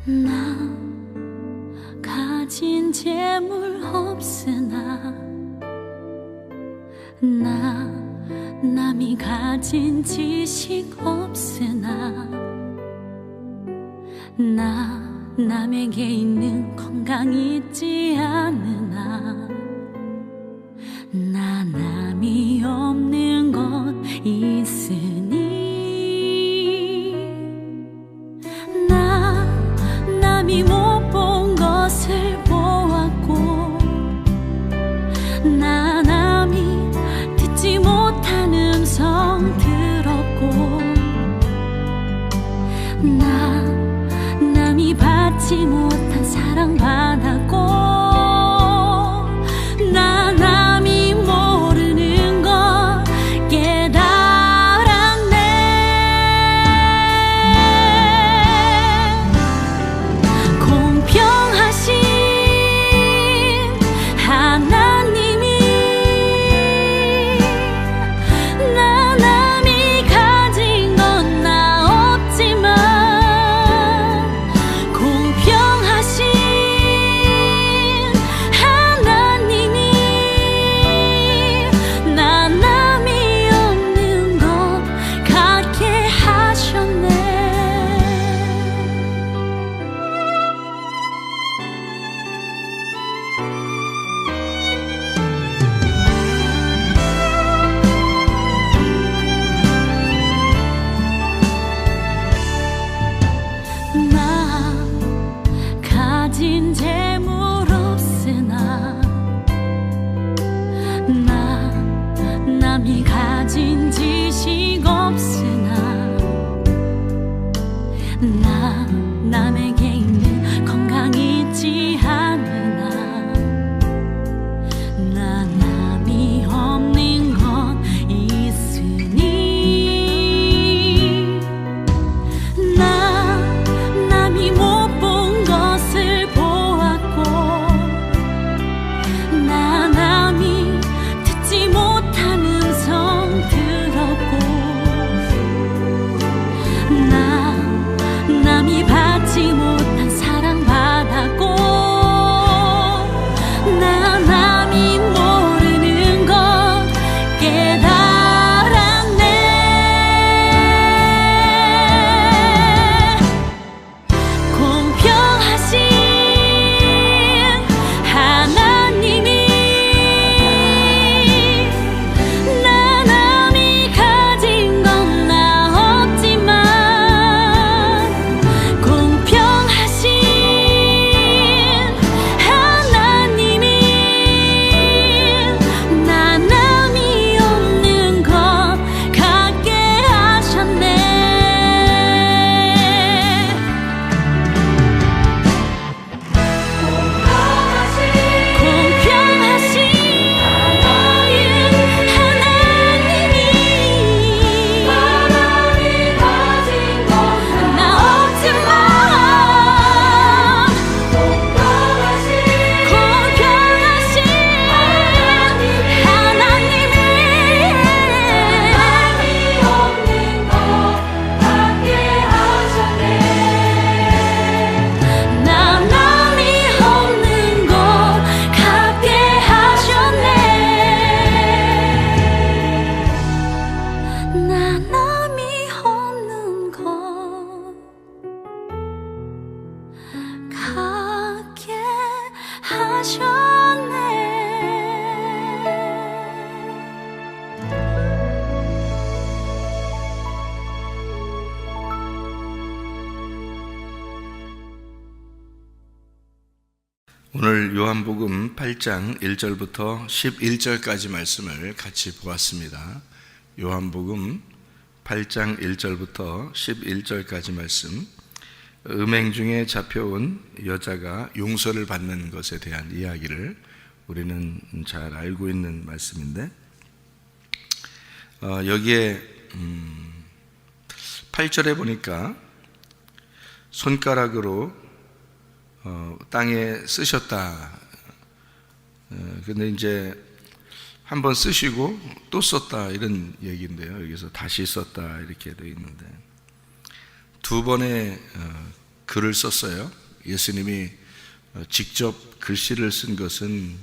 나 가진 재물 없으나 나 남이 가진 지식 없으나 나 남에게 있는 건강 있지 않으나 나 남이 없는 것 있으니 나 남이 못 본 것을 보았고 나 남이 듣지 못한 음성 들었고 나 남이 받지 못한 사랑 받았고 나 남이 모르는 것 깨달았네. 공평하신 하나님이 나 남이 가진 건 나 없지만 공평하신 하나님이 나 남이 없는 것 같게 하셨네. 나 가진 재물 없으나 나 남이 가진 지식 없으나 나 남에게 있는 건강 있지 않으나 나 남이 없는 것 있으니 나 남이 못 본 것을 보았고 나 남이 듣지 못한 음성 들었고 나 남이 받지 못한 사랑 받았고 나 남이 모르는 것 깨달았네. 공평하신 하나님이 나 남이 가진 건 나 없지만 공평하신 하나님이 나 남이 없는 것 같게 하셨네. 공평하신 하나님이 나 남이 가진 건 나 없지만 공평하신 하나님이 나 남이 없는 것 같게 하셨네. 나 남이 없는 것 같게 하셨네. 오늘 요한복음 8장 1절부터 11절까지 말씀을 같이 보았습니다. 요한복음 8장 1절부터 11절까지 말씀, 음행 중에 잡혀온 여자가 용서를 받는 것에 대한 이야기를 우리는 잘 알고 있는 말씀인데, 여기에 8절에 보니까 손가락으로 땅에 쓰셨다. 근데 이제 한번 쓰시고 또 썼다 이런 얘기인데요. 여기서 다시 썼다 이렇게 되어 있는데 두 번의 글을 썼어요. 예수님이 직접 글씨를 쓴 것은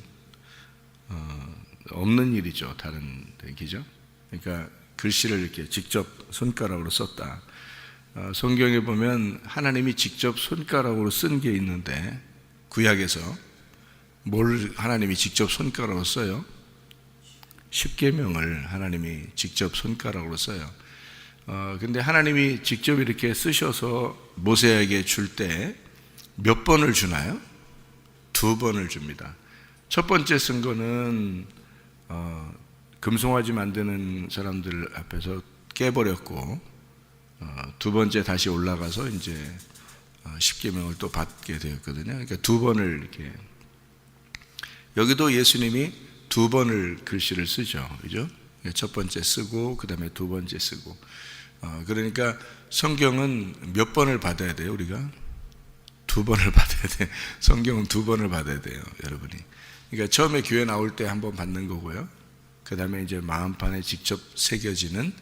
없는 일이죠. 다른 얘기죠. 그러니까 글씨를 이렇게 직접 손가락으로 썼다. 성경에 보면 하나님이 직접 손가락으로 쓴 게 있는데, 구약에서 뭘 하나님이 직접 손가락으로 써요? 십계명을 하나님이 직접 손가락으로 써요. 근데 하나님이 직접 이렇게 쓰셔서 모세에게 줄 때 몇 번을 주나요? 2번을 줍니다. 첫 번째 쓴 거는 금송아지 만드는 사람들 앞에서 깨버렸고, 2번째 다시 올라가서 이제 십계명을 또 받게 되었거든요. 그러니까 2번을 이렇게, 여기도 예수님이 2번을 글씨를 쓰죠, 그죠? 첫 번째 쓰고 그 다음에 2번째 쓰고. 그러니까 성경은 몇 번을 받아야 돼요? 우리가 2번을 받아야 돼. 성경은 2번을 받아야 돼요, 여러분이. 그러니까 처음에 교회 나올 때 한 번 받는 거고요. 그 다음에 이제 마음판에 직접 새겨지는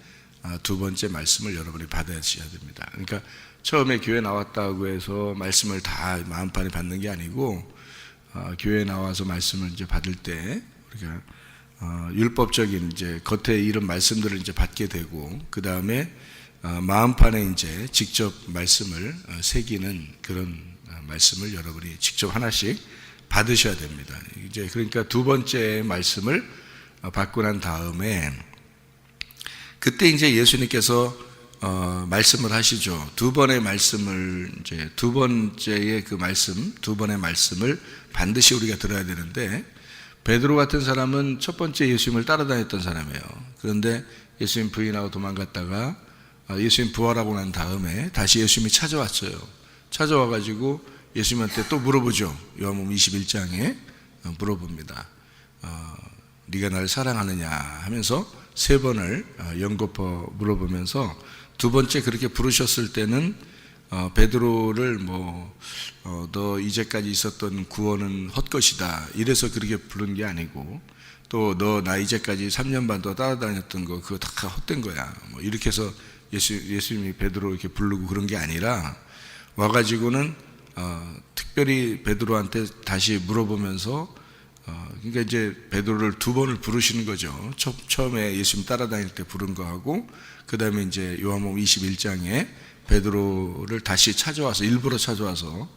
2번째 말씀을 여러분이 받아야셔야 됩니다. 그러니까 처음에 교회 나왔다고 해서 말씀을 다 마음판에 받는 게 아니고, 교회 나와서 말씀을 이제 받을 때 우리가 율법적인 이제 겉에 이런 말씀들을 이제 받게 되고, 그 다음에 마음판에 이제 직접 말씀을 새기는 그런 말씀을 여러분이 직접 하나씩 받으셔야 됩니다. 이제 그러니까 2번째 말씀을 받고 난 다음에 그때 이제 예수님께서 말씀을 하시죠. 2번의 말씀을 이제 2번째의 그 말씀, 2번의 말씀을 반드시 우리가 들어야 되는데, 베드로 같은 사람은 첫 번째 예수님을 따라다녔던 사람이에요. 그런데 예수님 부인하고 도망갔다가 예수님 부활하고 난 다음에 다시 예수님이 찾아왔어요. 찾아와가지고 예수님한테 또 물어보죠. 요한복음 21장에 물어봅니다. 네가 나를 사랑하느냐 하면서 3번을 연거푸 물어보면서, 2번째 그렇게 부르셨을 때는 베드로를 너 이제까지 있었던 구원은 헛것이다 이래서 그렇게 부른 게 아니고, 또 너 나 이제까지 3년 반 더 따라다녔던 거 그거 다 헛된 거야 이렇게 해서 예수님이 베드로 이렇게 부르고 그런 게 아니라, 와가지고는 특별히 베드로한테 다시 물어보면서, 그러니까 이제 베드로를 2번을 부르시는 거죠. 처음에 예수님 따라다닐 때 부른 거하고, 그 다음에 이제 요한복음 21장에 베드로를 다시 찾아와서, 일부러 찾아와서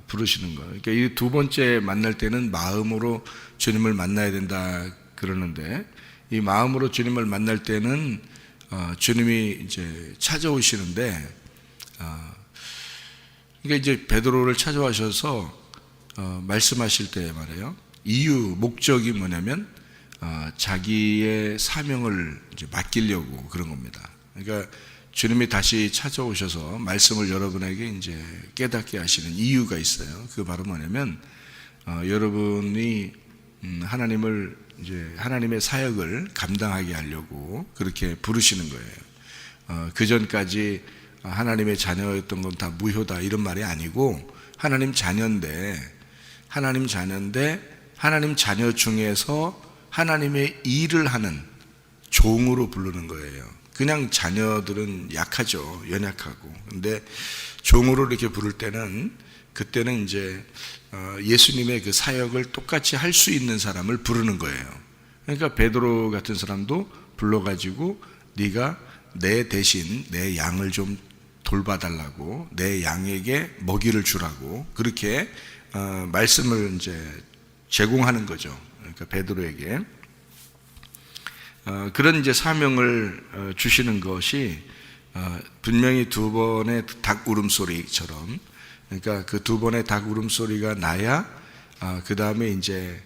부르시는 거예요. 그러니까 이 2번째 만날 때는 마음으로 주님을 만나야 된다 그러는데, 이 마음으로 주님을 만날 때는 주님이 이제 찾아오시는데, 그러니까 이제 베드로를 찾아와셔서 말씀하실 때 말이에요. 이유, 목적이 뭐냐면 자기의 사명을 이제 맡기려고 그런 겁니다. 그러니까 주님이 다시 찾아오셔서 말씀을 여러분에게 이제 깨닫게 하시는 이유가 있어요. 그게 바로 뭐냐면 여러분이 하나님을 이제 하나님의 사역을 감당하게 하려고 그렇게 부르시는 거예요. 그 전까지 하나님의 자녀였던 건 다 무효다 이런 말이 아니고, 하나님 자녀인데 하나님 자녀 중에서 하나님의 일을 하는 종으로 부르는 거예요. 그냥 자녀들은 약하죠. 연약하고. 근데 종으로 이렇게 부를 때는, 그때는 이제 예수님의 그 사역을 똑같이 할 수 있는 사람을 부르는 거예요. 그러니까 베드로 같은 사람도 불러가지고 네가 내 대신 내 양을 좀 돌봐달라고, 내 양에게 먹이를 주라고 그렇게 말씀을 이제 제공하는 거죠. 그러니까 베드로에게 그런 이제 사명을 주시는 것이 분명히 2번의 닭 울음소리처럼, 그러니까 그 2번의 닭 울음소리가 나야 그 다음에 이제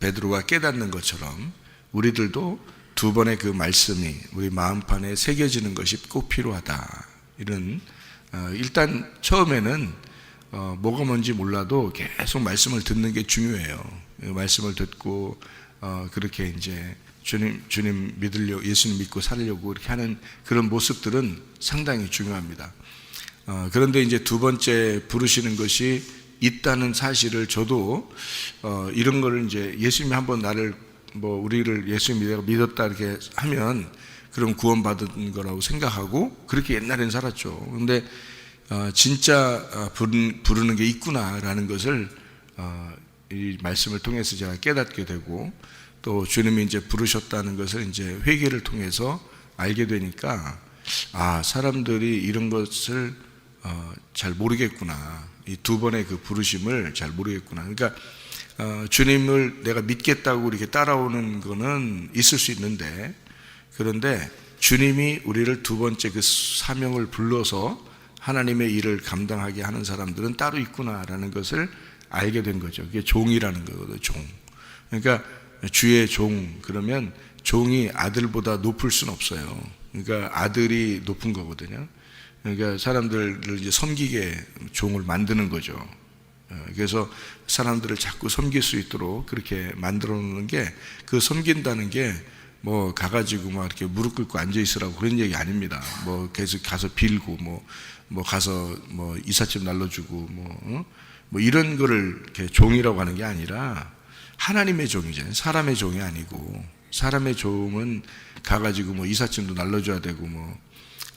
베드로가 깨닫는 것처럼 우리들도 2번의 그 말씀이 우리 마음판에 새겨지는 것이 꼭 필요하다. 이런 일단 처음에는 뭐가 뭔지 몰라도 계속 말씀을 듣는 게 중요해요. 말씀을 듣고 그렇게 이제 주님 믿으려고, 예수님 믿고 살려고 이렇게 하는 그런 모습들은 상당히 중요합니다. 그런데 이제 2번째 부르시는 것이 있다는 사실을 저도 이런 거를 이제 예수님이 한번 나를 우리를 예수님 믿었다 이렇게 하면 그럼 구원받은 거라고 생각하고 그렇게 옛날엔 살았죠. 근데 진짜 부르는 게 있구나라는 것을 이 말씀을 통해서 제가 깨닫게 되고, 또 주님이 이제 부르셨다는 것을 이제 회개를 통해서 알게 되니까, 사람들이 이런 것을 잘 모르겠구나. 이 두 번의 그 부르심을 잘 모르겠구나. 그러니까 주님을 내가 믿겠다고 이렇게 따라오는 거는 있을 수 있는데, 그런데 주님이 우리를 두 번째 그 사명을 불러서 하나님의 일을 감당하게 하는 사람들은 따로 있구나라는 것을 알게 된 거죠. 그게 종이라는 거거든요. 종. 그러니까 주의 종, 그러면 종이 아들보다 높을 수는 없어요. 그러니까 아들이 높은 거거든요. 그러니까 사람들을 이제 섬기게 종을 만드는 거죠. 그래서 사람들을 자꾸 섬길 수 있도록 그렇게 만들어 놓는 게, 그 섬긴다는 게 뭐 가가지고 막 이렇게 무릎 꿇고 앉아 있으라고 그런 얘기 아닙니다. 뭐 계속 가서 빌고 뭐 가서 뭐 이삿짐 날려주고 뭐 이런 거를 이렇게 종이라고 하는 게 아니라 하나님의 종이잖아요. 사람의 종이 아니고, 사람의 종은 가가지고 뭐 이삿짐도 날려줘야 되고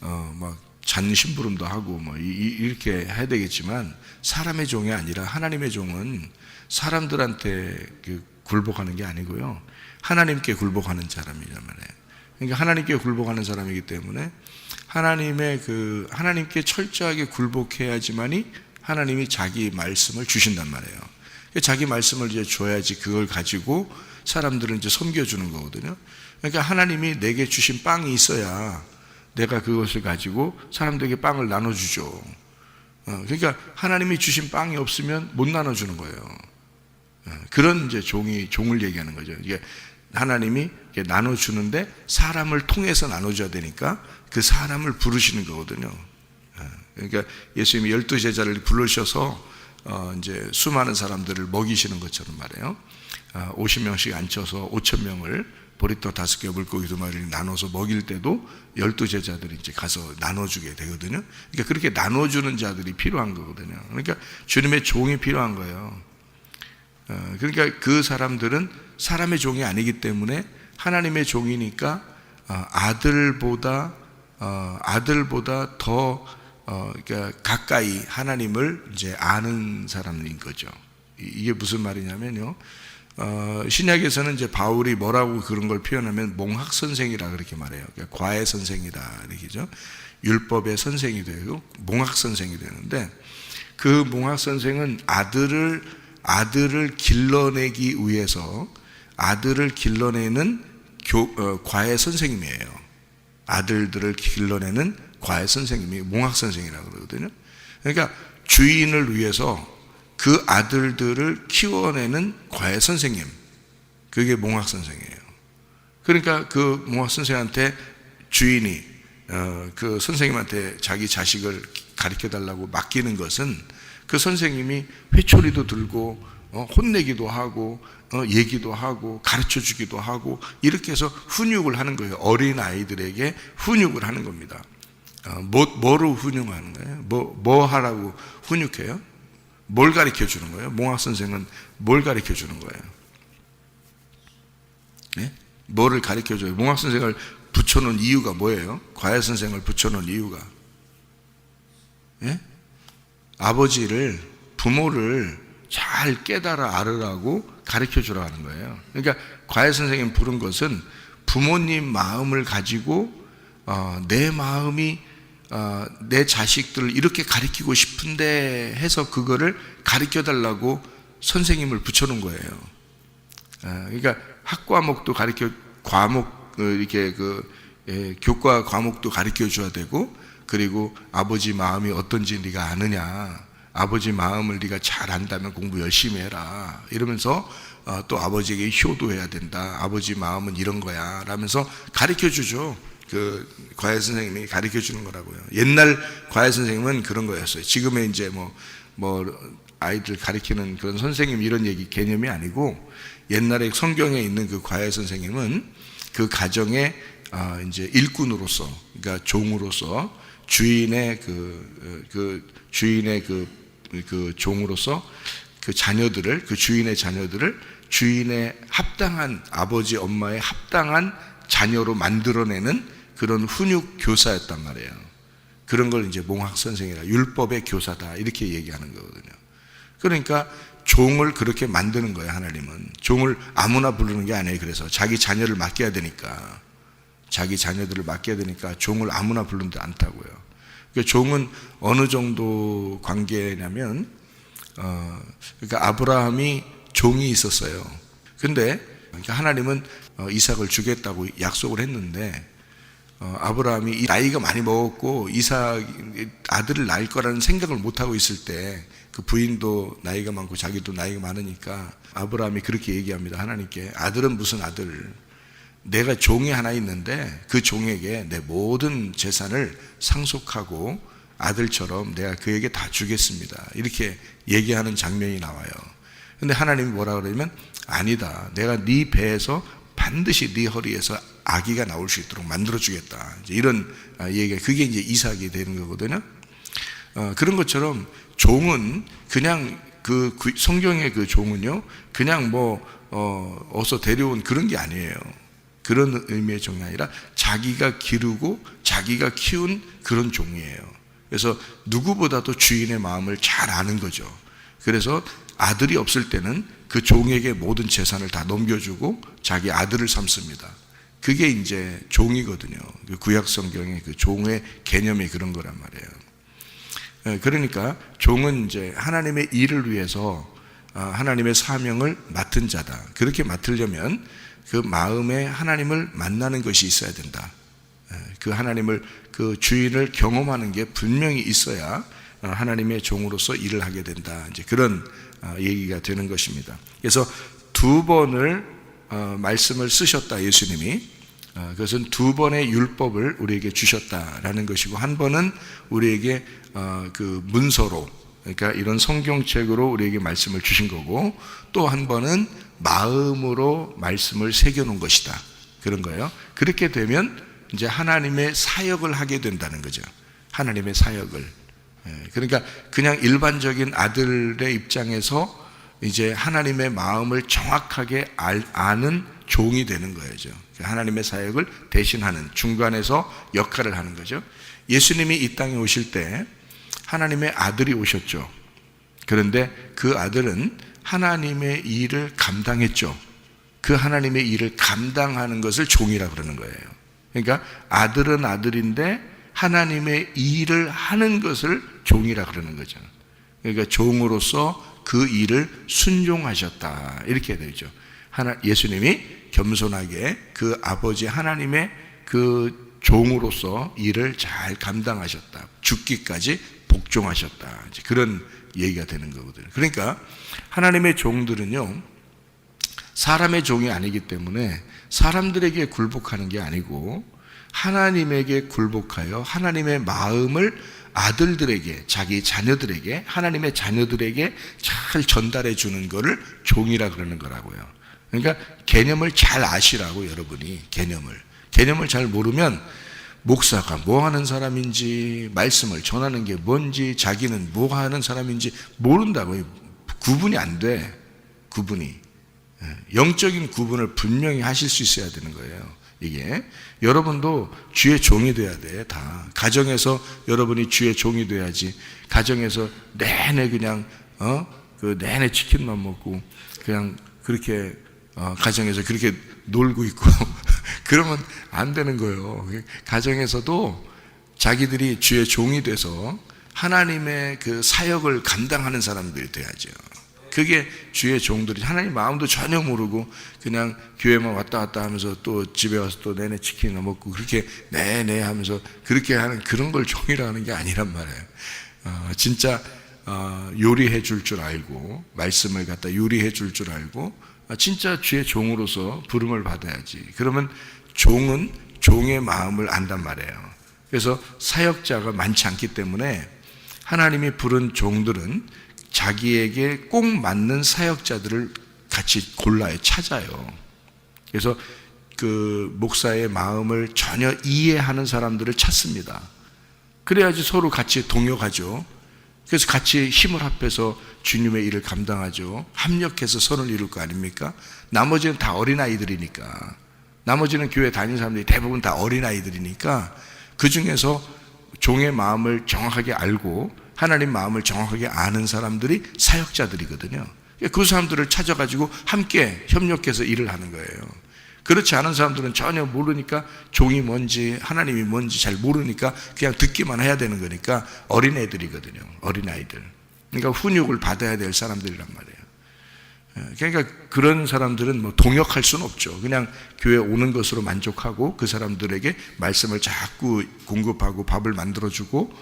막 잔 심부름도 하고 이렇게 해야 되겠지만, 사람의 종이 아니라 하나님의 종은 사람들한테 굴복하는 게 아니고요, 하나님께 굴복하는 사람이란 말이에요. 그러니까 하나님께 굴복하는 사람이기 때문에 하나님께 철저하게 굴복해야지만이 하나님이 자기 말씀을 주신단 말이에요. 자기 말씀을 이제 줘야지 그걸 가지고 사람들은 이제 섬겨주는 거거든요. 그러니까 하나님이 내게 주신 빵이 있어야 내가 그것을 가지고 사람들에게 빵을 나눠주죠. 그러니까 하나님이 주신 빵이 없으면 못 나눠주는 거예요. 그런 이제 종을 얘기하는 거죠. 이게 하나님이 나눠주는데 사람을 통해서 나눠줘야 되니까 그 사람을 부르시는 거거든요. 그러니까 예수님이 12제자를 부르셔서 이제 수많은 사람들을 먹이시는 것처럼 말이에요. 50명씩 앉혀서 5,000명을 보리떡 5개 물고기 2마리를 나눠서 먹일 때도 12제자들이 이제 가서 나눠주게 되거든요. 그러니까 그렇게 나눠주는 자들이 필요한 거거든요. 그러니까 주님의 종이 필요한 거예요. 그러니까 그 사람들은 사람의 종이 아니기 때문에 하나님의 종이니까 아들보다 더 그러니까 가까이 하나님을 이제 아는 사람인 거죠. 이게 무슨 말이냐면요, 신약에서는 이제 바울이 뭐라고 그런 걸 표현하면 몽학 선생이라 그렇게 말해요. 그러니까 과외 선생이다 이렇게죠. 율법의 선생이 되고 몽학 선생이 되는데, 그 몽학 선생은 아들을 길러내기 위해서 아들을 길러내는 과외 선생님이에요. 아들들을 길러내는 과외 선생님이 몽학 선생이라고 그러거든요. 그러니까 주인을 위해서 그 아들들을 키워내는 과외 선생님, 그게 몽학 선생이에요. 그러니까 그 몽학 선생한테 주인이 그 선생님한테 자기 자식을 가르쳐 달라고 맡기는 것은 그 선생님이 회초리도 들고 혼내기도 하고 얘기도 하고 가르쳐 주기도 하고 이렇게 해서 훈육을 하는 거예요. 어린 아이들에게 훈육을 하는 겁니다. 뭐로 훈육하는 거예요? 뭐 하라고 훈육해요? 뭘 가르쳐 주는 거예요? 몽학 선생은 뭘 가르쳐 주는 거예요? 네? 뭐를 가르쳐 줘요? 몽학 선생을 붙여놓은 이유가 뭐예요? 과외 선생을 붙여놓은 이유가, 네? 부모를 잘 깨달아 알으라고 가르쳐 주라 하는 거예요. 그러니까 과외 선생님 부른 것은 부모님 마음을 가지고 내 마음이 내 자식들을 이렇게 가르치고 싶은데 해서 그거를 가르쳐 달라고 선생님을 붙여놓은 거예요. 그러니까 학과목도 이렇게 교과 과목도 가르쳐 줘야 되고, 그리고 아버지 마음이 어떤지 네가 아느냐, 아버지 마음을 네가 잘 안다면 공부 열심히 해라 이러면서 또 아버지에게 효도해야 된다, 아버지 마음은 이런 거야 라면서 가르쳐 주죠. 그 과외 선생님이 가르쳐 주는 거라고요. 옛날 과외 선생님은 그런 거였어요. 지금의 이제 뭐 아이들 가르치는 그런 선생님 이런 얘기 개념이 아니고, 옛날에 성경에 있는 그 과외 선생님은 그 가정의 이제 일꾼으로서, 그러니까 종으로서 주인의 그 종으로서 그 자녀들을, 그 주인의 자녀들을 주인의 합당한 아버지 엄마의 합당한 자녀로 만들어내는 그런 훈육 교사였단 말이에요. 그런 걸 이제 몽학 선생이라 율법의 교사다 이렇게 얘기하는 거거든요. 그러니까 종을 그렇게 만드는 거예요. 하나님은 종을 아무나 부르는 게 아니에요. 그래서 자기 자녀를 맡겨야 되니까, 자기 자녀들을 맡겨야 되니까 종을 아무나 부르는 데 않다고요. 그러니까 종은 어느 정도 관계냐면 그러니까 아브라함이 종이 있었어요. 근데 그러니까 하나님은 이삭을 주겠다고 약속을 했는데 아브라함이 나이가 많이 먹었고 이삭 아들을 낳을 거라는 생각을 못하고 있을 때 그 부인도 나이가 많고 자기도 나이가 많으니까 아브라함이 그렇게 얘기합니다. 하나님께 아들은 무슨 아들, 내가 종이 하나 있는데 그 종에게 내 모든 재산을 상속하고 아들처럼 내가 그에게 다 주겠습니다. 이렇게 얘기하는 장면이 나와요. 근데 하나님이 뭐라 그러냐면 아니다, 내가 네 배에서 반드시 네 허리에서 아기가 나올 수 있도록 만들어 주겠다. 이런 얘기가, 그게 이제 이삭이 되는 거거든요. 그런 것처럼 종은 그냥 그 성경의 그 종은요, 그냥 어서 데려온 그런 게 아니에요. 그런 의미의 종이 아니라 자기가 기르고 자기가 키운 그런 종이에요. 그래서 누구보다도 주인의 마음을 잘 아는 거죠. 그래서 아들이 없을 때는 그 종에게 모든 재산을 다 넘겨주고 자기 아들을 삼습니다. 그게 이제 종이거든요. 그 구약 성경의 그 종의 개념이 그런 거란 말이에요. 그러니까 종은 이제 하나님의 일을 위해서 하나님의 사명을 맡은 자다. 그렇게 맡으려면 그 마음에 하나님을 만나는 것이 있어야 된다. 그 하나님을, 그 주인을 경험하는 게 분명히 있어야 하나님의 종으로서 일을 하게 된다. 이제 그런 얘기가 되는 것입니다. 그래서 두 번을 말씀을 쓰셨다, 예수님이. 그것은 두 번의 율법을 우리에게 주셨다라는 것이고, 한 번은 우리에게 그 문서로, 그러니까 이런 성경책으로 우리에게 말씀을 주신 거고, 또 한 번은 마음으로 말씀을 새겨놓은 것이다. 그런 거예요. 그렇게 되면 이제 하나님의 사역을 하게 된다는 거죠. 하나님의 사역을. 그러니까 그냥 일반적인 아들의 입장에서 이제 하나님의 마음을 정확하게 아는 종이 되는 거죠. 하나님의 사역을 대신하는, 중간에서 역할을 하는 거죠. 예수님이 이 땅에 오실 때 하나님의 아들이 오셨죠. 그런데 그 아들은 하나님의 일을 감당했죠. 그 하나님의 일을 감당하는 것을 종이라 그러는 거예요. 그러니까 아들은 아들인데 하나님의 일을 하는 것을 종이라 그러는 거죠. 그러니까 종으로서 그 일을 순종하셨다, 이렇게 되죠. 예수님이 겸손하게 그 아버지 하나님의 그 종으로서 일을 잘 감당하셨다, 죽기까지 복종하셨다, 이제 그런 얘기가 되는 거거든요. 그러니까 하나님의 종들은요, 사람의 종이 아니기 때문에 사람들에게 굴복하는 게 아니고 하나님에게 굴복하여 하나님의 마음을 아들들에게, 자기 자녀들에게, 하나님의 자녀들에게 잘 전달해 주는 것을 종이라 그러는 거라고요. 그러니까 개념을 잘 아시라고, 여러분이 개념을 잘 모르면 목사가 뭐 하는 사람인지, 말씀을 전하는 게 뭔지, 자기는 뭐 하는 사람인지 모른다고요. 구분이 안 돼. 구분이. 영적인 구분을 분명히 하실 수 있어야 되는 거예요. 이게 여러분도 주의 종이 돼야 돼. 다 가정에서 여러분이 주의 종이 돼야지. 가정에서 내내 그냥 그 내내 치킨만 먹고 그냥 그렇게 가정에서 그렇게 놀고 있고 그러면 안 되는 거예요. 가정에서도 자기들이 주의 종이 돼서 하나님의 그 사역을 감당하는 사람들이 돼야죠. 그게 주의 종들이, 하나님 마음도 전혀 모르고 그냥 교회만 왔다 갔다 하면서 또 집에 와서 또 내내 치킨을 먹고 그렇게 내내 하면서 그렇게 하는 그런 걸 종이라는 게 아니란 말이에요. 진짜 요리해 줄 줄 알고, 말씀을 갖다 요리해 줄 줄 알고, 진짜 주의 종으로서 부름을 받아야지. 그러면 종은 종의 마음을 안단 말이에요. 그래서 사역자가 많지 않기 때문에 하나님이 부른 종들은 자기에게 꼭 맞는 사역자들을 같이 골라요, 찾아요. 그래서 그 목사의 마음을 전혀 이해하는 사람들을 찾습니다. 그래야지 서로 같이 동역하죠. 그래서 같이 힘을 합해서 주님의 일을 감당하죠. 합력해서 선을 이룰 거 아닙니까? 나머지는 다 어린아이들이니까, 나머지는 교회 다니는 사람들이 대부분 다 어린아이들이니까 그 중에서 종의 마음을 정확하게 알고 하나님 마음을 정확하게 아는 사람들이 사역자들이거든요. 그 사람들을 찾아가지고 함께 협력해서 일을 하는 거예요. 그렇지 않은 사람들은 전혀 모르니까 종이 뭔지 하나님이 뭔지 잘 모르니까 그냥 듣기만 해야 되는 거니까 어린애들이거든요. 어린아이들. 그러니까 훈육을 받아야 될 사람들이란 말이에요. 그러니까 그런 사람들은 뭐 동역할 수는 없죠. 그냥 교회 오는 것으로 만족하고 그 사람들에게 말씀을 자꾸 공급하고 밥을 만들어주고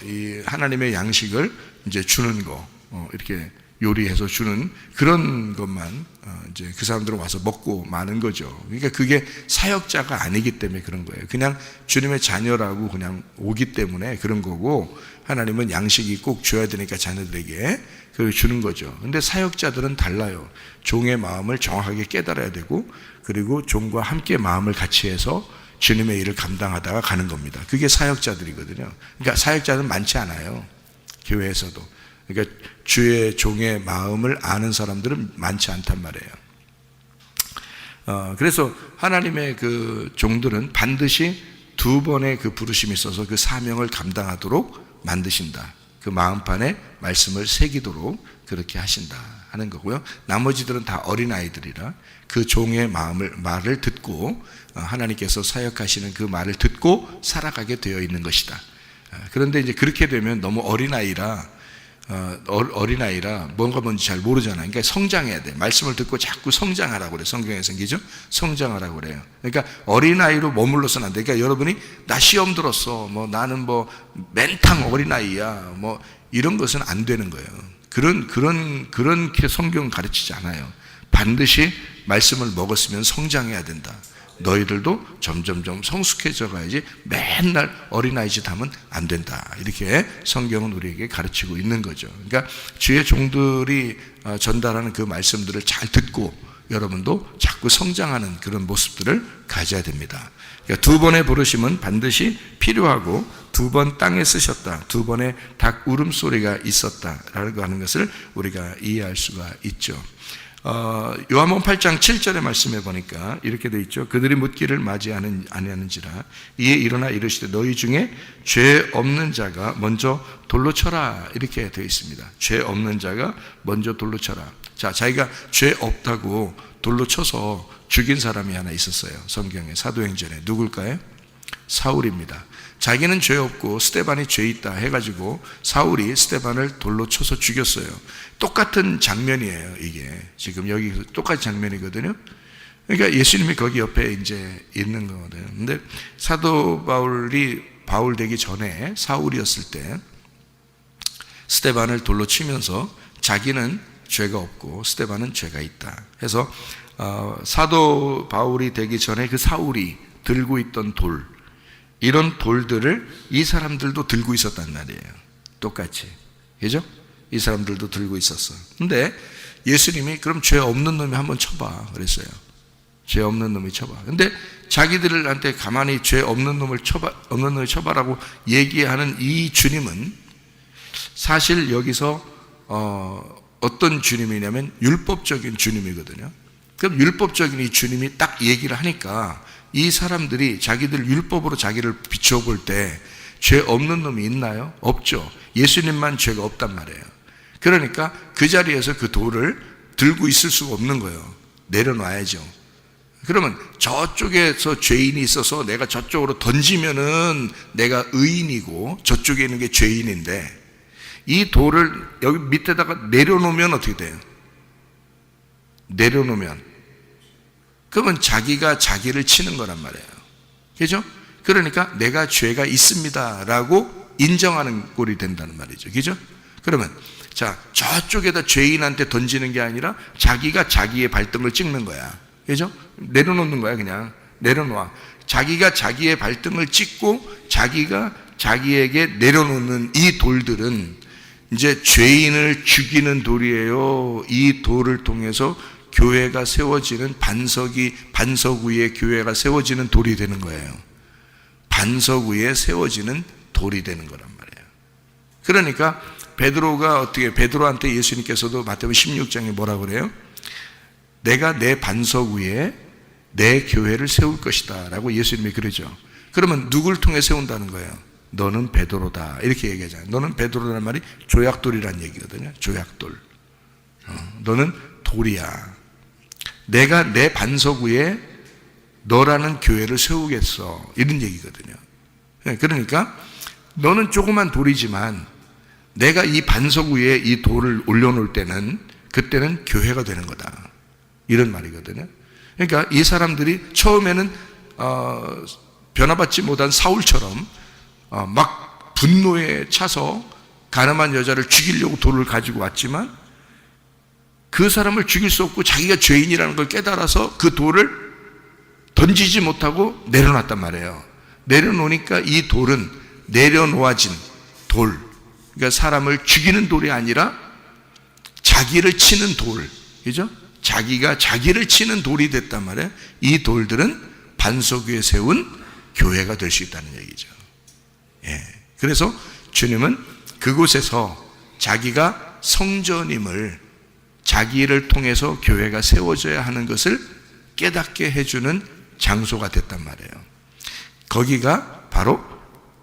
이 하나님의 양식을 이제 주는 거 이렇게 요리해서 주는 그런 것만 이제 그 사람들은 와서 먹고 마는 거죠. 그러니까 그게 사역자가 아니기 때문에 그런 거예요. 그냥 주님의 자녀라고 그냥 오기 때문에 그런 거고 하나님은 양식이 꼭 줘야 되니까 자녀들에게 그걸 주는 거죠. 근데 사역자들은 달라요. 종의 마음을 정확하게 깨달아야 되고 그리고 종과 함께 마음을 같이 해서 주님의 일을 감당하다가 가는 겁니다. 그게 사역자들이거든요. 그러니까 사역자는 많지 않아요. 교회에서도. 그러니까 주의 종의 마음을 아는 사람들은 많지 않단 말이에요. 그래서 하나님의 그 종들은 반드시 두 번의 그 부르심이 있어서 그 사명을 감당하도록 만드신다. 그 마음판에 말씀을 새기도록 그렇게 하신다 하는 거고요. 나머지들은 다 어린아이들이라 그 종의 말을 듣고 하나님께서 사역하시는 그 말을 듣고 살아가게 되어 있는 것이다. 그런데 이제 그렇게 되면 너무 어린아이라 뭔가 뭔지 잘 모르잖아요. 그러니까 성장해야 돼. 말씀을 듣고 자꾸 성장하라고 그래요. 성경에 생기죠? 성장하라고 그래요. 그러니까 어린아이로 머물러서는 안 돼. 그러니까 여러분이 나 시험 들었어. 뭐 나는 뭐 맨탕 어린아이야. 뭐 이런 것은 안 되는 거예요. 그런 성경은 가르치지 않아요. 반드시 말씀을 먹었으면 성장해야 된다. 너희들도 점점점 성숙해져 가야지 맨날 어린아이 짓 하면 안 된다. 이렇게 성경은 우리에게 가르치고 있는 거죠. 그러니까 주의 종들이 전달하는 그 말씀들을 잘 듣고 여러분도 자꾸 성장하는 그런 모습들을 가져야 됩니다. 그러니까 두 번의 부르심은 반드시 필요하고 두 번 땅에 쓰셨다. 두 번의 닭 울음소리가 있었다라고 하는 것을 우리가 이해할 수가 있죠. 요한복음 8장 7절의 말씀에 보니까 이렇게 되어 있죠. 그들이 묻기를 맞이 아니하는지라 이에 일어나 이르시되 너희 중에 죄 없는 자가 먼저 돌로 쳐라 이렇게 되어 있습니다. 죄 없는 자가 먼저 돌로 쳐라. 자, 자기가 죄 없다고 돌로 쳐서 죽인 사람이 하나 있었어요. 성경에 사도행전에 누굴까요? 사울입니다. 자기는 죄 없고 스데반이 죄 있다 해가지고 사울이 스데반을 돌로 쳐서 죽였어요. 똑같은 장면이에요. 이게 지금 여기 똑같은 장면이거든요. 그러니까 예수님이 거기 옆에 이제 있는 거거든요. 근데 사도 바울이 바울 되기 전에 사울이었을 때 스데반을 돌로 치면서 자기는 죄가 없고 스데반은 죄가 있다 해서 사도 바울이 되기 전에 그 사울이 들고 있던 돌, 이런 돌들을 이 사람들도 들고 있었단 말이에요. 똑같이. 그죠? 이 사람들도 들고 있었어. 근데 예수님이 그럼 죄 없는 놈이 한번 쳐봐 그랬어요. 죄 없는 놈이 쳐봐. 근데 자기들한테 가만히 죄 없는 놈을 쳐봐라고 얘기하는 이 주님은 사실 여기서 어떤 주님이냐면 율법적인 주님이거든요. 그럼 율법적인 이 주님이 딱 얘기를 하니까 이 사람들이 자기들 율법으로 자기를 비추어 볼 때 죄 없는 놈이 있나요? 없죠. 예수님만 죄가 없단 말이에요. 그러니까 그 자리에서 그 돌을 들고 있을 수가 없는 거예요. 내려놔야죠. 그러면 저쪽에서 죄인이 있어서 내가 저쪽으로 던지면은 내가 의인이고 저쪽에 있는 게 죄인인데 이 돌을 여기 밑에다가 내려놓으면 어떻게 돼요? 내려놓으면 그러면 자기가 자기를 치는 거란 말이에요. 그죠? 그러니까 내가 죄가 있습니다라고 인정하는 꼴이 된다는 말이죠. 그죠? 그러면 자, 저쪽에다 죄인한테 던지는 게 아니라 자기가 자기의 발등을 찍는 거야. 그죠? 내려놓는 거야. 그냥 내려놓아. 자기가 자기의 발등을 찍고 자기가 자기에게 내려놓는 이 돌들은 이제 죄인을 죽이는 돌이에요. 이 돌을 통해서 교회가 세워지는 반석 위에 교회가 세워지는 돌이 되는 거예요. 반석 위에 세워지는 돌이 되는 거란 말이에요. 그러니까 베드로한테 예수님께서도 마태복음 16장에 뭐라 그래요? 내가 내 반석 위에 내 교회를 세울 것이다 라고 예수님이 그러죠. 그러면 누굴 통해 세운다는 거예요? 너는 베드로다 이렇게 얘기하잖아요. 너는 베드로라는 말이 조약돌이라는 얘기거든요. 조약돌. 너는 돌이야. 내가 내 반석 위에 너라는 교회를 세우겠어 이런 얘기거든요. 그러니까 너는 조그만 돌이지만 내가 이 반석 위에 이 돌을 올려놓을 때는 그때는 교회가 되는 거다 이런 말이거든요. 그러니까 이 사람들이 처음에는 변화받지 못한 사울처럼 막 분노에 차서 가늠한 여자를 죽이려고 돌을 가지고 왔지만 그 사람을 죽일 수 없고 자기가 죄인이라는 걸 깨달아서 그 돌을 던지지 못하고 내려놨단 말이에요. 내려놓으니까 이 돌은 내려놓아진 돌, 그러니까 사람을 죽이는 돌이 아니라 자기를 치는 돌, 그죠? 자기가 자기를 치는 돌이 됐단 말이에요. 이 돌들은 반석 위에 세운 교회가 될 수 있다는 얘기죠. 예. 그래서 주님은 그곳에서 자기가 성전임을, 자기를 통해서 교회가 세워져야 하는 것을 깨닫게 해주는 장소가 됐단 말이에요. 거기가 바로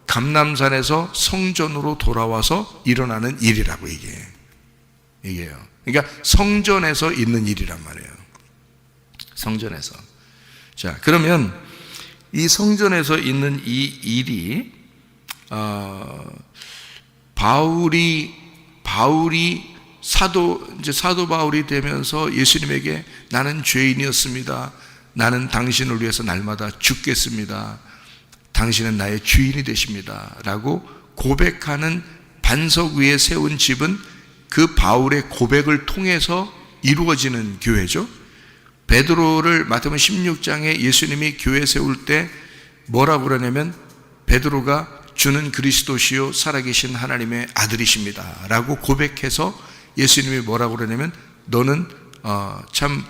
감람산에서 성전으로 돌아와서 일어나는 일이라고 얘기해요. 그러니까 성전에서 있는 일이란 말이에요. 성전에서. 자, 그러면 이 성전에서 있는 이 일이 바울이 사도 바울이 되면서 예수님에게 나는 죄인이었습니다. 나는 당신을 위해서 날마다 죽겠습니다. 당신은 나의 주인이 되십니다. 라고 고백하는 반석 위에 세운 집은 그 바울의 고백을 통해서 이루어지는 교회죠. 베드로를 마태복음 16장에 예수님이 교회 세울 때 뭐라고 그러냐면 베드로가 주는 그리스도시요 살아계신 하나님의 아들이십니다. 라고 고백해서 예수님이 뭐라고 그러냐면 너는 참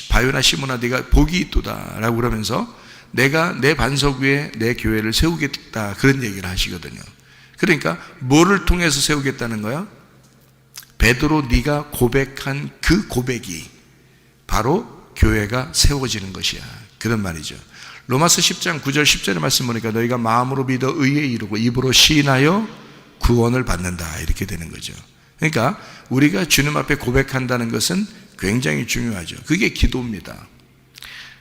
바요나 시몬아 네가 복이 있도다 라고 그러면서 내가 내 반석 위에 내 교회를 세우겠다 그런 얘기를 하시거든요. 그러니까 뭐를 통해서 세우겠다는 거야? 베드로 네가 고백한 그 고백이 바로 교회가 세워지는 것이야 그런 말이죠. 로마서 10장 9절 10절의 말씀 보니까 너희가 마음으로 믿어 의에 이르고 입으로 시인하여 구원을 받는다 이렇게 되는 거죠. 그러니까 우리가 주님 앞에 고백한다는 것은 굉장히 중요하죠. 그게 기도입니다.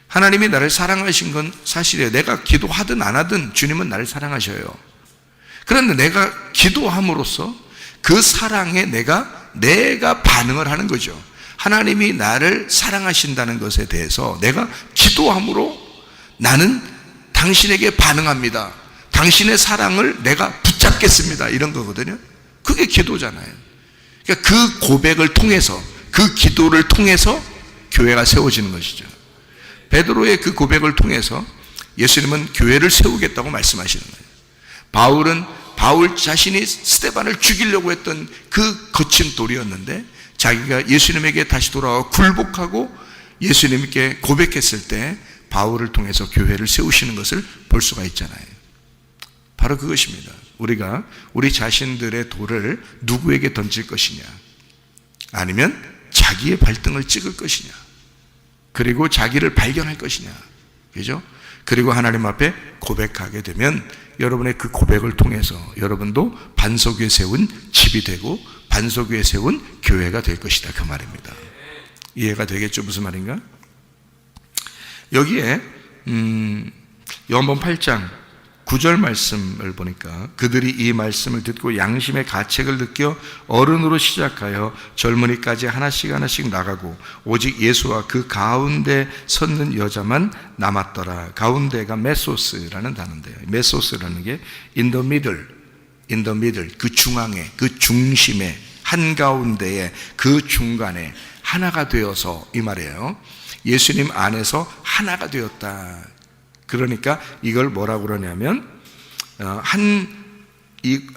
하나님이 나를 사랑하신 건 사실이에요. 내가 기도하든 안 하든 주님은 나를 사랑하셔요. 그런데 내가 기도함으로써 그 사랑에 내가 반응을 하는 거죠. 하나님이 나를 사랑하신다는 것에 대해서 내가 기도함으로 나는 당신에게 반응합니다. 당신의 사랑을 내가 붙잡겠습니다. 이런 거거든요. 그게 기도잖아요. 그러니까 그 고백을 통해서 그 기도를 통해서 교회가 세워지는 것이죠. 베드로의 그 고백을 통해서 예수님은 교회를 세우겠다고 말씀하시는 거예요. 바울 자신이 스데반을 죽이려고 했던 그 거친 돌이었는데 자기가 예수님에게 다시 돌아와 굴복하고 예수님께 고백했을 때 바울을 통해서 교회를 세우시는 것을 볼 수가 있잖아요. 바로 그것입니다. 우리가 우리 자신들의 돌을 누구에게 던질 것이냐, 아니면 자기의 발등을 찍을 것이냐, 그리고 자기를 발견할 것이냐, 그죠? 그리고 하나님 앞에 고백하게 되면 여러분의 그 고백을 통해서 여러분도 반석 위에 세운 집이 되고 반석 위에 세운 교회가 될 것이다 그 말입니다. 이해가 되겠죠? 무슨 말인가? 여기에 요한복음 8장 9절 말씀을 보니까 그들이 이 말씀을 듣고 양심의 가책을 느껴 어른으로 시작하여 젊은이까지 하나씩 나가고 오직 예수와 그 가운데 섰는 여자만 남았더라. 가운데가 메소스라는 단어인데요. 메소스라는 게 in the middle, 그 중앙에, 그 중심에, 한가운데에, 그 중간에 하나가 되어서 이 말이에요. 예수님 안에서 하나가 되었다. 그러니까 이걸 뭐라고 그러냐면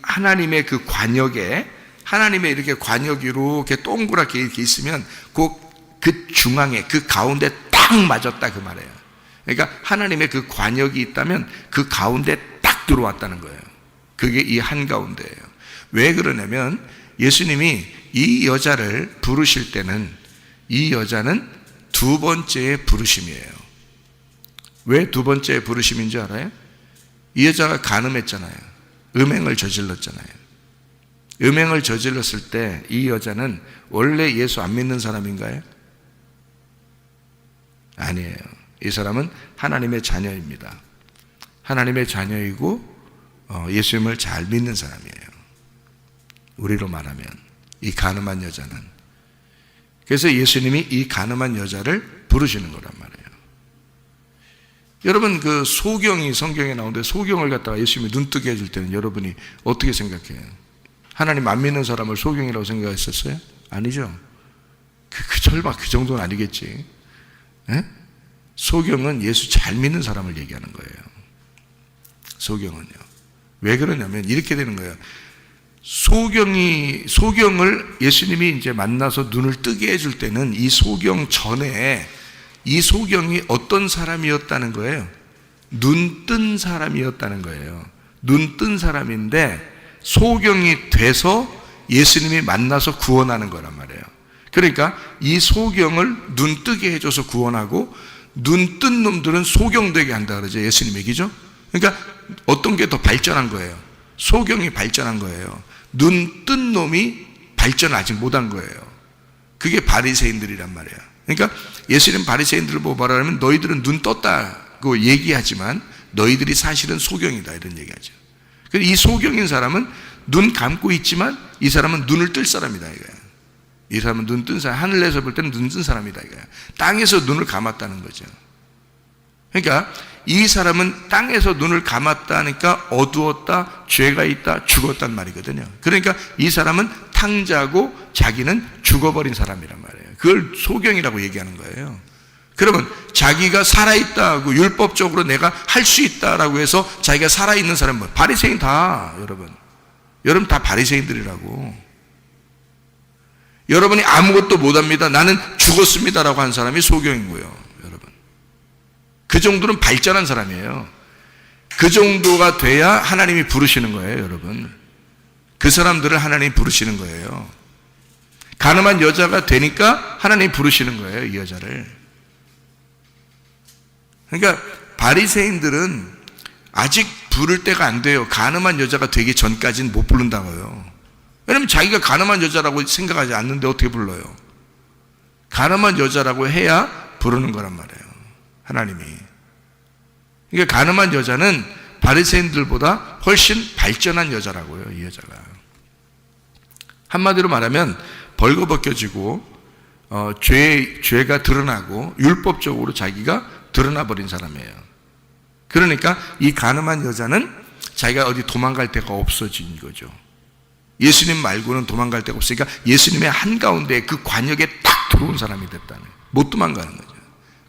하나님의 그 관역에, 하나님의 이렇게 관역이 이렇게 동그랗게 이렇게 있으면 그 중앙에, 그 가운데 딱 맞았다 그 말이에요. 그러니까 하나님의 그 관역이 있다면 그 가운데 딱 들어왔다는 거예요. 그게 이 한가운데예요. 왜 그러냐면 예수님이 이 여자를 부르실 때는 이 여자는 두 번째의 부르심이에요. 왜 두 번째 부르심인지 알아요? 이 여자가 간음했잖아요. 음행을 저질렀잖아요. 음행을 저질렀을 때 이 여자는 원래 예수 안 믿는 사람인가요? 아니에요. 이 사람은 하나님의 자녀입니다. 하나님의 자녀이고 예수님을 잘 믿는 사람이에요. 우리로 말하면 이 가늠한 여자는. 그래서 예수님이 이 가늠한 여자를 부르시는 거란 말이에요. 여러분, 그 소경이 성경에 나오는데 소경을 갖다가 예수님이 눈뜨게 해줄 때는 여러분이 어떻게 생각해요? 하나님 안 믿는 사람을 소경이라고 생각했었어요? 아니죠. 설마 그 정도는 아니겠지. 에? 소경은 예수 잘 믿는 사람을 얘기하는 거예요. 소경은요. 왜 그러냐면 이렇게 되는 거예요. 소경을 예수님이 이제 만나서 눈을 뜨게 해줄 때는 이 소경 전에 이 소경이 어떤 사람이었다는 거예요? 눈 뜬 사람이었다는 거예요. 눈 뜬 사람인데 소경이 돼서 예수님이 만나서 구원하는 거란 말이에요. 그러니까 이 소경을 눈 뜨게 해줘서 구원하고 눈 뜬 놈들은 소경되게 한다 그러죠. 예수님 얘기죠. 그러니까 어떤 게 더 발전한 거예요? 소경이 발전한 거예요. 눈 뜬 놈이 발전을 아직 못한 거예요. 그게 바리새인들이란 말이에요. 그러니까 예수님 바리새인들을 보고 말하면 너희들은 눈 떴다고 얘기하지만 너희들이 사실은 소경이다 이런 얘기하죠. 이 소경인 사람은 눈 감고 있지만 이 사람은 눈을 뜰 사람이다 이거예요. 이 사람은 눈 뜬 사람, 하늘에서 볼 때는 눈 뜬 사람이다 이거예요. 땅에서 눈을 감았다는 거죠. 그러니까 이 사람은 땅에서 눈을 감았다니까 어두웠다, 죄가 있다, 죽었단 말이거든요. 그러니까 이 사람은 탕자고 자기는 죽어버린 사람이란 말이에요. 그걸 소경이라고 얘기하는 거예요. 그러면 자기가 살아있다고 율법적으로 내가 할 수 있다라고 해서 자기가 살아있는 사람은 뭐? 바리새인 다 여러분 다 바리새인들이라고. 여러분이 아무것도 못합니다. 나는 죽었습니다라고 한 사람이 소경이고요. 여러분 그 정도는 발전한 사람이에요. 그 정도가 돼야 하나님이 부르시는 거예요. 여러분 그 사람들을 하나님이 부르시는 거예요. 가늠한 여자가 되니까 하나님이 부르시는 거예요. 이 여자를. 그러니까 바리새인들은 아직 부를 때가 안 돼요. 가늠한 여자가 되기 전까지는 못 부른다고요. 왜냐하면 자기가 가늠한 여자라고 생각하지 않는데 어떻게 불러요? 가늠한 여자라고 해야 부르는 거란 말이에요. 하나님이. 그러니까 가늠한 여자는 바리새인들보다 훨씬 발전한 여자라고요. 이 여자가. 한마디로 말하면 벌거벗겨지고 죄가 드러나고 율법적으로 자기가 드러나 버린 사람이에요. 그러니까 이 가늠한 여자는 자기가 어디 도망갈 데가 없어진 거죠. 예수님 말고는 도망갈 데가 없으니까 예수님의 한가운데 그 관역에 딱 들어온 사람이 됐다는 거예요. 못 도망가는 거죠.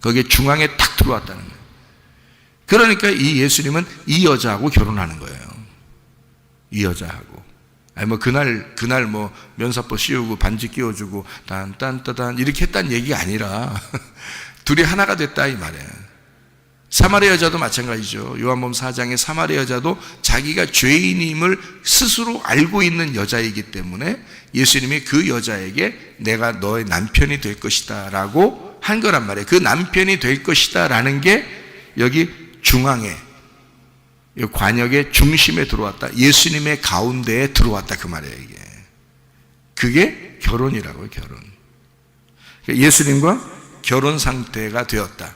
거기에 중앙에 딱 들어왔다는 거예요. 그러니까 이 예수님은 이 여자하고 결혼하는 거예요. 이 여자하고. 아니 뭐 그날 뭐 면사포 씌우고 반지 끼워주고 딴딴따단 이렇게 했다는 얘기가 아니라 둘이 하나가 됐다 이 말이에요. 사마리아 여자도 마찬가지죠. 요한복음 4장의 사마리아 여자도 자기가 죄인임을 스스로 알고 있는 여자이기 때문에 예수님이 그 여자에게 내가 너의 남편이 될 것이다 라고 한 거란 말이에요. 그 남편이 될 것이다 라는 게 여기 중앙에 관역의 중심에 들어왔다. 예수님의 가운데에 들어왔다 그 말이에요. 이게. 그게 결혼이라고요. 결혼. 예수님과 결혼 상태가 되었다.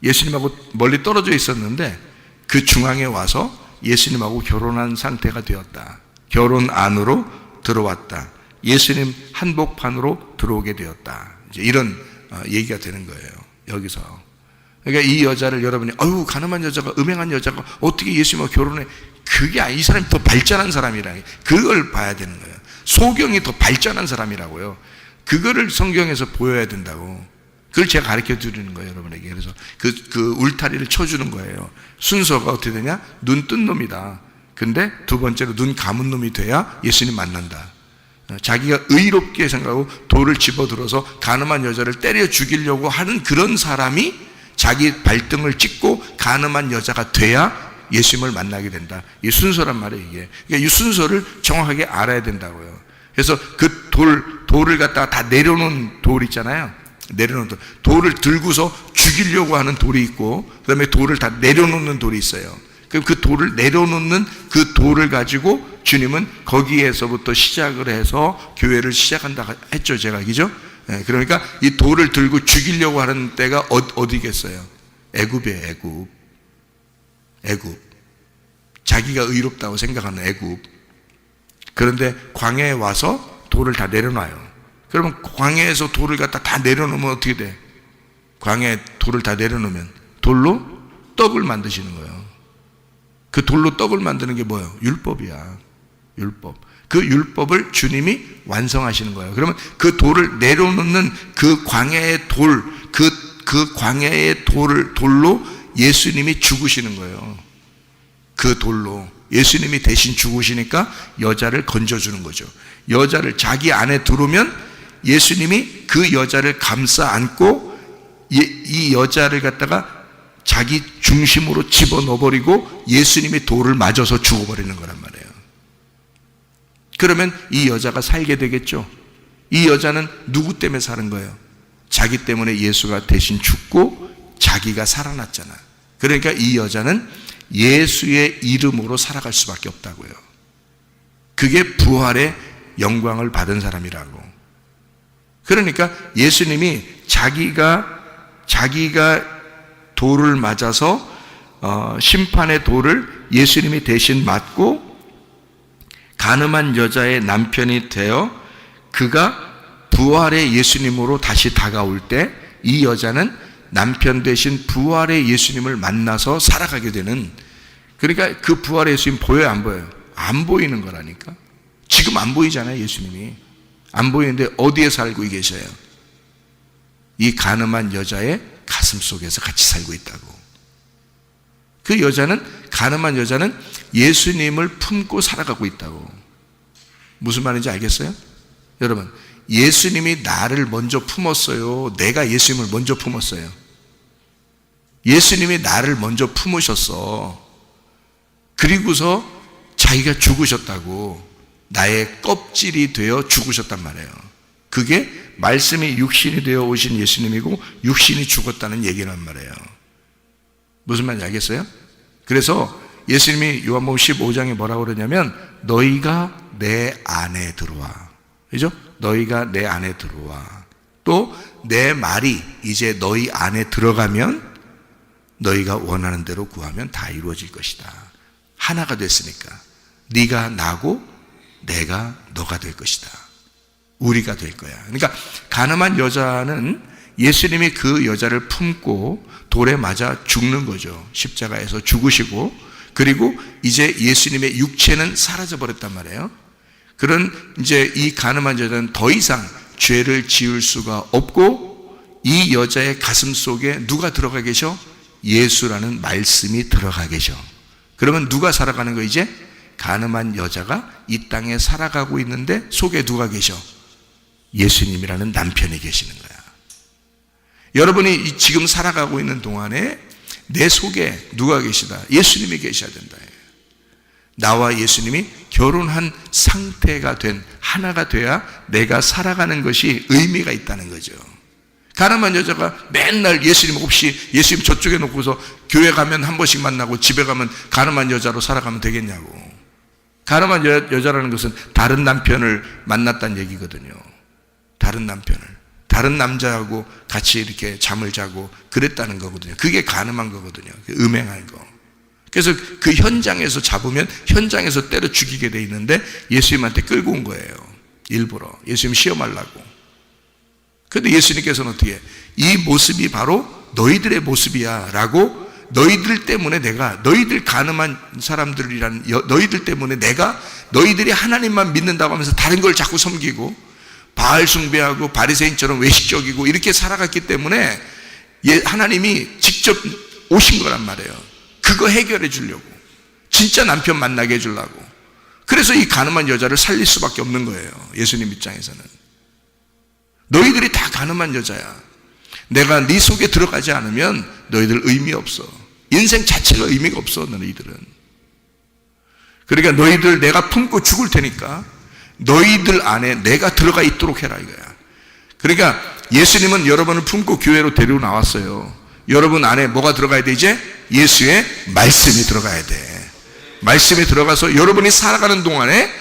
예수님하고 멀리 떨어져 있었는데 그 중앙에 와서 예수님하고 결혼한 상태가 되었다. 결혼 안으로 들어왔다. 예수님 한복판으로 들어오게 되었다. 이제 이런 얘기가 되는 거예요. 여기서. 그러니까 이 여자를 여러분이 어휴 가늠한 여자가 음행한 여자가 어떻게 예수님하고 결혼해? 그게 이 사람이 더 발전한 사람이라 그걸 봐야 되는 거예요. 소경이 더 발전한 사람이라고요. 그거를 성경에서 보여야 된다고. 그걸 제가 가르쳐 드리는 거예요, 여러분에게. 그래서 그 울타리를 쳐주는 거예요. 순서가 어떻게 되냐? 눈 뜬 놈이다. 근데 두 번째로 눈 감은 놈이 돼야 예수님 만난다. 자기가 의롭게 생각하고 돌을 집어들어서 가늠한 여자를 때려 죽이려고 하는 그런 사람이 자기 발등을 찍고 가늠한 여자가 돼야 예수님을 만나게 된다. 이 순서란 말이에요, 이게. 그러니까 이 순서를 정확하게 알아야 된다고요. 그래서 그 돌을 갖다가 다 내려놓은 돌 있잖아요. 내려놓은 돌을 들고서 죽이려고 하는 돌이 있고, 그 다음에 돌을 다 내려놓는 돌이 있어요. 그럼 그 돌을 내려놓는 그 돌을 가지고 주님은 거기에서부터 시작을 해서 교회를 시작한다 했죠, 제가. 그죠? 그러니까 이 돌을 들고 죽이려고 하는 때가 어디겠어요? 애굽이에요, 애굽. 애굽. 자기가 의롭다고 생각하는 애굽. 그런데 광야에 와서 돌을 다 내려놔요. 그러면 광야에서 돌을 갖다 다 내려놓으면 어떻게 돼? 광야에 돌을 다 내려놓으면 돌로 떡을 만드시는 거예요. 그 돌로 떡을 만드는 게 뭐예요? 율법이야. 율법. 그 율법을 주님이 완성하시는 거예요. 그러면 그 돌을 내려놓는 그 광야의 돌, 그 광야의 돌로 예수님이 죽으시는 거예요. 그 돌로 예수님이 대신 죽으시니까 여자를 건져주는 거죠. 여자를 자기 안에 들어오면 예수님이 그 여자를 감싸 안고 이 여자를 갖다가 자기 중심으로 집어넣어버리고 예수님이 돌을 맞아서 죽어버리는 거란 말이에요. 그러면 이 여자가 살게 되겠죠. 이 여자는 누구 때문에 사는 거예요? 자기 때문에 예수가 대신 죽고 자기가 살아났잖아. 그러니까 이 여자는 예수의 이름으로 살아갈 수밖에 없다고요. 그게 부활의 영광을 받은 사람이라고. 그러니까 예수님이 자기가 돌을 맞아서 심판의 돌을 예수님이 대신 맞고 간음한 여자의 남편이 되어 그가 부활의 예수님으로 다시 다가올 때 이 여자는 남편 대신 부활의 예수님을 만나서 살아가게 되는, 그러니까 그 부활의 예수님 보여요, 안 보여요? 안 보이는 거라니까. 지금 안 보이잖아요. 예수님이 안 보이는데 어디에 살고 계셔요? 이 간음한 여자의 가슴 속에서 같이 살고 있다고. 그 여자는, 간음한 여자는 예수님을 품고 살아가고 있다고. 무슨 말인지 알겠어요? 여러분, 예수님이 나를 먼저 품었어요? 내가 예수님을 먼저 품었어요? 예수님이 나를 먼저 품으셨어. 그리고서 자기가 죽으셨다고. 나의 껍질이 되어 죽으셨단 말이에요. 그게 말씀이 육신이 되어 오신 예수님이고 육신이 죽었다는 얘기란 말이에요. 무슨 말인지 알겠어요? 그래서 예수님이 요한복음 15장에 뭐라고 그러냐면 너희가 내 안에 들어와. 그죠? 너희가 내 안에 들어와. 또 내 말이 이제 너희 안에 들어가면 너희가 원하는 대로 구하면 다 이루어질 것이다. 하나가 됐으니까 네가 나고 내가 너가 될 것이다. 우리가 될 거야. 그러니까 간음한 여자는 예수님이 그 여자를 품고 돌에 맞아 죽는 거죠. 십자가에서 죽으시고, 그리고 이제 예수님의 육체는 사라져 버렸단 말이에요. 그런 이제 이 간음한 여자는 더 이상 죄를 지을 수가 없고 이 여자의 가슴 속에 누가 들어가 계셔? 예수라는 말씀이 들어가 계셔. 그러면 누가 살아가는 거? 이제 간음한 여자가 이 땅에 살아가고 있는데 속에 누가 계셔? 예수님이라는 남편이 계시는 거야. 여러분이 지금 살아가고 있는 동안에 내 속에 누가 계시다? 예수님이 계셔야 된다. 나와 예수님이 결혼한 상태가 된, 하나가 돼야 내가 살아가는 것이 의미가 있다는 거죠. 가늠한 여자가 맨날 예수님 없이 예수님 저쪽에 놓고서 교회 가면 한 번씩 만나고 집에 가면 가늠한 여자로 살아가면 되겠냐고. 가늠한 여자라는 것은 다른 남편을 만났다는 얘기거든요. 다른 남편을, 다른 남자하고 같이 이렇게 잠을 자고 그랬다는 거거든요. 그게 가늠한 거거든요. 음행한 거. 그래서 그 현장에서 잡으면 현장에서 때려 죽이게 돼 있는데 예수님한테 끌고 온 거예요. 일부러 예수님 시험하려고. 그런데 예수님께서는 어떻게 해? 이 모습이 바로 너희들의 모습이야 라고, 너희들 때문에 내가, 너희들 가늠한 사람들이란 너희들 때문에 내가, 너희들이 하나님만 믿는다고 하면서 다른 걸 자꾸 섬기고 바알 숭배하고 바리새인처럼 외식적이고 이렇게 살아갔기 때문에 하나님이 직접 오신 거란 말이에요. 그거 해결해 주려고, 진짜 남편 만나게 해주려고. 그래서 이 가늠한 여자를 살릴 수밖에 없는 거예요. 예수님 입장에서는 너희들이 다 가늠한 여자야. 내가 네 속에 들어가지 않으면 너희들 의미 없어. 인생 자체가 의미가 없어. 너희들은. 그러니까 너희들 내가 품고 죽을 테니까 너희들 안에 내가 들어가 있도록 해라 이거야. 그러니까 예수님은 여러분을 품고 교회로 데리고 나왔어요. 여러분 안에 뭐가 들어가야 돼? 이제 예수의 말씀이 들어가야 돼. 말씀이 들어가서 여러분이 살아가는 동안에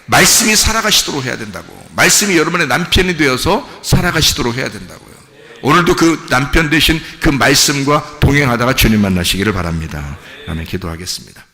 말씀이 살아가시도록 해야 된다고. 말씀이 여러분의 남편이 되어서 살아가시도록 해야 된다고요. 오늘도 그 남편 되신 그 말씀과 동행하다가 주님 만나시기를 바랍니다. 아멘. 기도하겠습니다.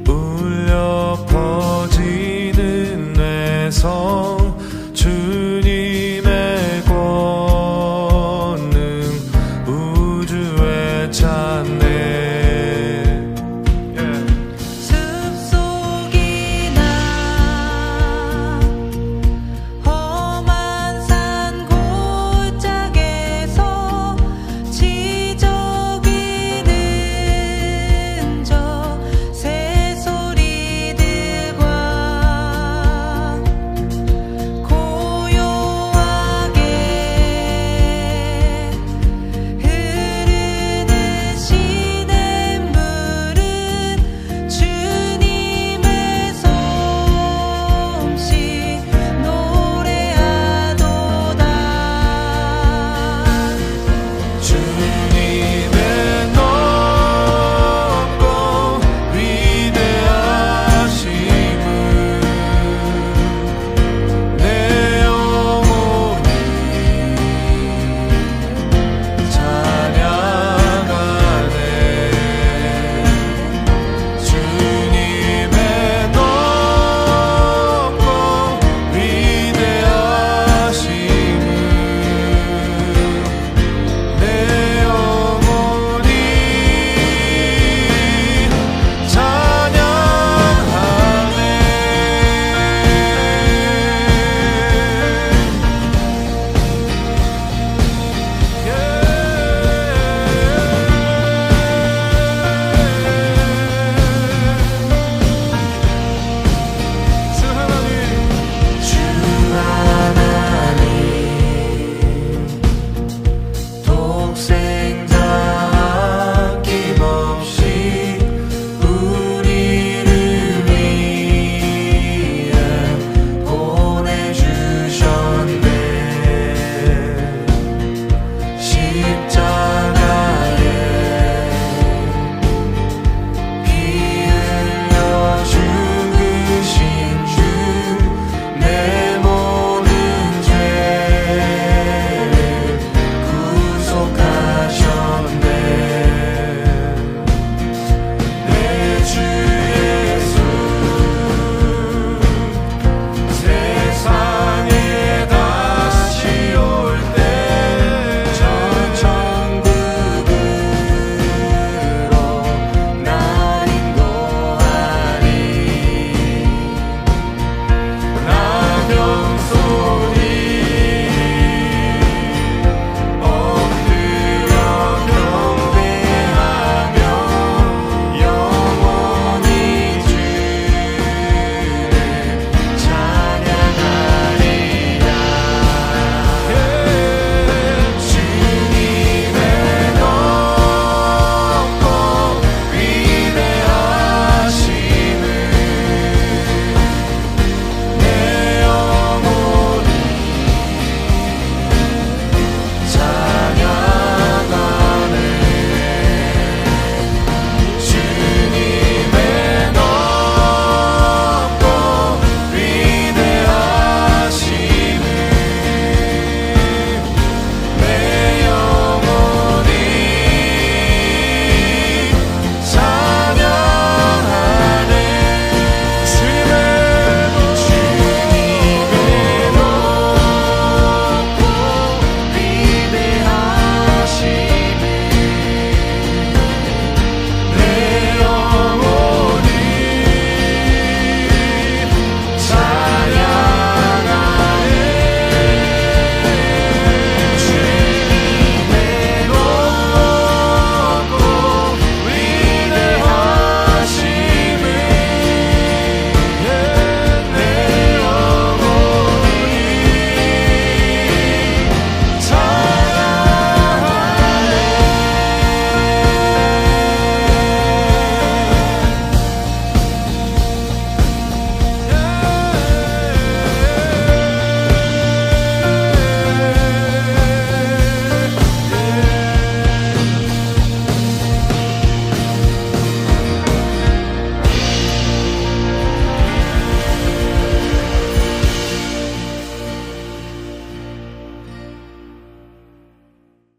울려 퍼지는 내 성